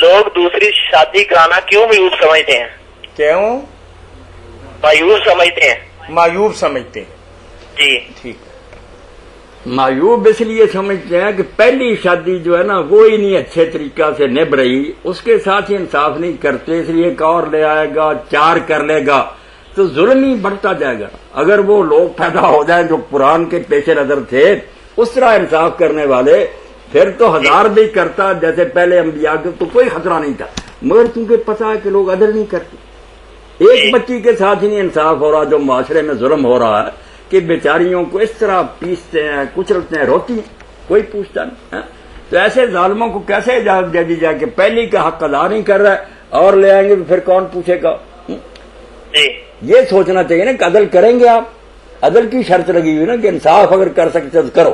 لوگ دوسری شادی کرانا کیوں مایوب سمجھتے ہیں؟ کیوں مایوب سمجھتے ہیں؟ مایوب سمجھتے ہیں؟ جی ٹھیک ہے۔ مایوب اس لیے سمجھتے ہیں کہ پہلی شادی جو ہے نا وہ ہی نہیں اچھے طریقہ سے نبھ رہی، اس کے ساتھ ہی انصاف نہیں کرتے، اس لیے ایک اور لے آئے گا، 4 کر لے گا تو ظلم ہی بڑھتا جائے گا۔ اگر وہ لوگ پیدا ہو جائیں جو قرآن کے پیش نظر تھے اس طرح انصاف کرنے والے، پھر تو 1000 بھی کرتا جیسے پہلے انبیاء کے، تو کوئی خطرہ نہیں تھا، مگر کیونکہ پتہ ہے کہ لوگ عدل نہیں کرتے، ایک بچی کے ساتھ ہی نہیں انصاف ہو رہا، جو معاشرے میں ظلم ہو رہا ہے کہ بیچاریوں کو اس طرح پیستے ہیں، کچلتے ہیں، روتی ہیں، کوئی پوچھتا نہیں۔ تو ایسے ظالموں کو کیسے اجازت دے دی جائے کہ پہلی کا حق ادا نہیں کر رہا ہے اور لے آئیں گے تو پھر کون پوچھے گا؟ یہ سوچنا چاہیے نا کہ عدل کریں گے آپ، عدل کی شرط لگی ہوئی نا کہ انصاف اگر کر سکتے تو کرو،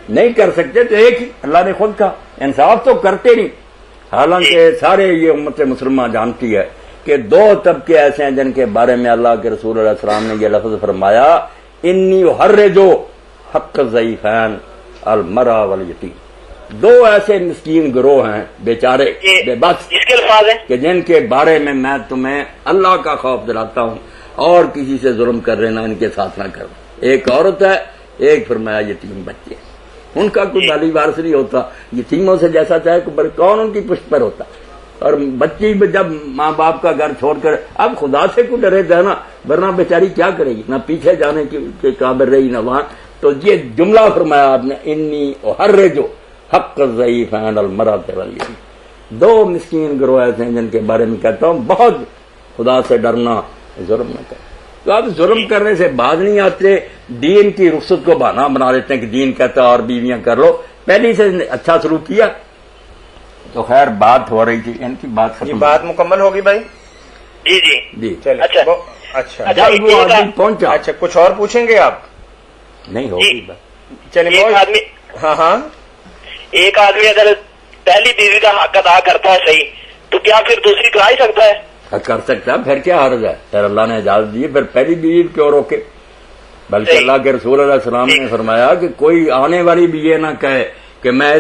نہیں کر سکتے تو ایک ہی، اللہ نے خود کہا انصاف تو کرتے نہیں۔ حالانکہ سارے یہ امت مسلمہ جانتی ہے کہ 2 طبقے ایسے ہیں جن کے بارے میں اللہ کے رسول علیہ السلام نے یہ لفظ فرمایا، انی احرجو حق الضعیفین المرأ والیتیم، 2 ایسے مسکین گروہ ہیں بیچارے بے بس اس کے الفاظ ہیں کہ جن کے بارے میں تمہیں اللہ کا خوف دلاتا ہوں اور کسی سے ظلم کر رہے نہ ان کے ساتھ نہ کرو۔ ایک عورت ہے، ایک فرمایا یتیم بچے، ان کا کوئی مالی وارث نہیں ہوتا، یتیموں سے جیسا چاہے کون ان کی پشت پر ہوتا، اور بچی جب ماں باپ کا گھر چھوڑ کر اب خدا سے کو ڈرے تھے نا، ورنہ بیچاری کیا کرے گی، نہ پیچھے جانے کے قابل رہی نہ وہاں۔ تو یہ جملہ فرمایا آپ نے، انی احرجو حق الضعیفین المرأۃ والیتیم، 2 مسکین گروہ ایسے ہیں جن کے بارے میں کہتا ہوں بہت خدا سے ڈرنا، ظلم نہ کرے۔ تو اب ظلم کرنے سے بعد نہیں آتے، دین کی رخصت کو بہانہ بنا دیتے ہیں کہ دین کہتا ہے اور بیویاں کر لو، پہلی سے اچھا سلوک کیا تو خیر بات ہو رہی تھی ان کی بات ختم، یہ بات مکمل ہوگی بھائی؟ جی جی جی چلیے اچھا جب وہ آدمی پہنچا اچھا کچھ اور پوچھیں گے آپ؟ نہیں ہوگی بات۔ چلیے ایک آدمی ہاں ایک آدمی اگر پہلی بیوی کا حق ادا کرتا ہے صحیح، تو کیا پھر دوسری کرا ہی سکتا ہے؟ کر سکتا ہے، پھر کیا حرج ہے، پھر اللہ نے اجازت دی، پھر پہلی بیوی کیوں روکے؟ بلکہ اللہ کے رسول علیہ السلام نے فرمایا کہ کوئی آنے والی بھی یہ نہ کہے کہ میں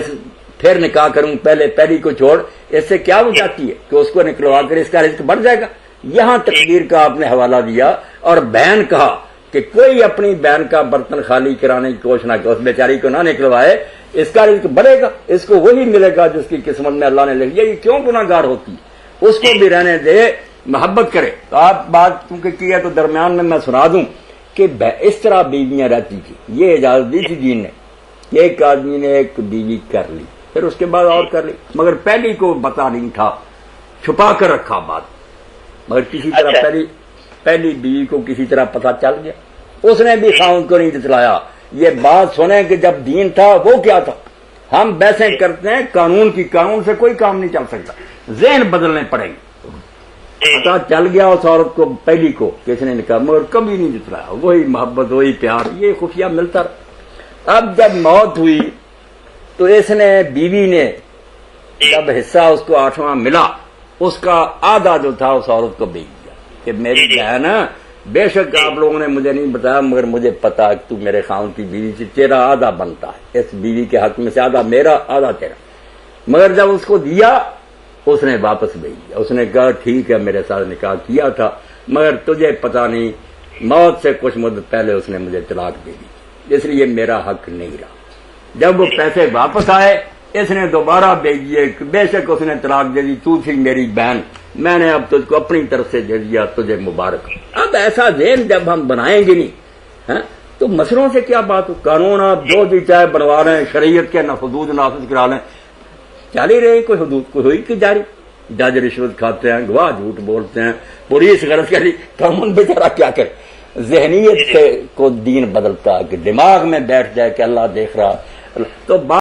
پھر نکاح کروں پہلی کو چھوڑ، اس سے کیا ہو جاتی ہے کہ اس کو نکلوا کر اس کا رزق بڑھ جائے گا۔ یہاں تقدیر کا آپ نے حوالہ دیا اور بہن کہا کہ کوئی اپنی بہن کا برتن خالی کرانے کی کوشش نہ کرے، اس بیچاری کو نہ نکلوائے، اس کا رزق بڑھے گا، اس کو وہی ملے گا جس کی قسمت میں اللہ نے لکھ دیا۔ یہ کیوں گناہ گار ہوتی ہے، اس کو بھی رہنے دے، محبت کرے۔ تو آپ بات کیونکہ کی ہے تو درمیان میں سنا دوں کہ اس طرح بیویاں رہتی تھی، یہ اجازت دی تھی دین نے، ایک آدمی نے ایک بیوی کر لی، پھر اس کے بعد اور کر لی، مگر پہلی کو پتا نہیں تھا، چھپا کر رکھا بات، مگر کسی طرح پہلی بیوی کو کسی طرح پتا چل گیا، اس نے بھی خاوند کو نہیں جتلایا۔ یہ بات سنیں کہ جب دین تھا وہ کیا تھا، ہم بحثیں کرتے ہیں قانون کی، قانون سے کوئی کام نہیں چل سکتا، ذہن بدلنے پڑیں گے۔ پتا چل گیا اس عورت کو پہلی کو کس نے نکاح، مگر کبھی نہیں جتلایا، وہی محبت وہی پیار، یہ خفیہ ملتا رہا۔ اب جب موت ہوئی تو اس نے بیوی نے جب حصہ اس کو 8واں ملا، اس کا آدھا جو تھا اس عورت کو بیچ دیا کہ میری بہن، بے شک آپ لوگوں نے مجھے نہیں بتایا مگر مجھے پتا کہ تو میرے خاوند کی بیوی سے تیرا آدھا بنتا ہے، اس بیوی کے حق میں سے آدھا میرا آدھا تیرا۔ مگر جب اس کو دیا اس نے واپس بھیج دیا، اس نے کہا ٹھیک ہے میرے ساتھ نکاح کیا تھا مگر تجھے پتا نہیں، موت سے کچھ مدت پہلے اس نے مجھے طلاق دے دی، اس لیے میرا حق نہیں رہا۔ جب وہ پیسے واپس آئے اس نے دوبارہ بھیج دیے، بے شک اس نے طلاق دے دی، تو تھی میری بہن، میں نے اب تجھ کو اپنی طرف سے دے دیا، تجھے مبارک۔ اب ایسا ذہن جب ہم بنائیں گے نہیں تو مسئلوں سے کیا بات ہو، قانون آپ جو بھی چاہے بنوا رہے ہیں، شریعت کے حدود نافذ کرا لیں، چل ہی رہے، کوئی حدود کوئی ہوئی کہ جاری، جج رشوت کھاتے ہیں، گواہ جھوٹ بولتے ہیں، پولیس غرض کری، قانون بیچارہ کیا کرے۔ ذہنیت سے کو دین بدلتا کہ دماغ میں بیٹھ جائے کہ اللہ دیکھ رہا، تو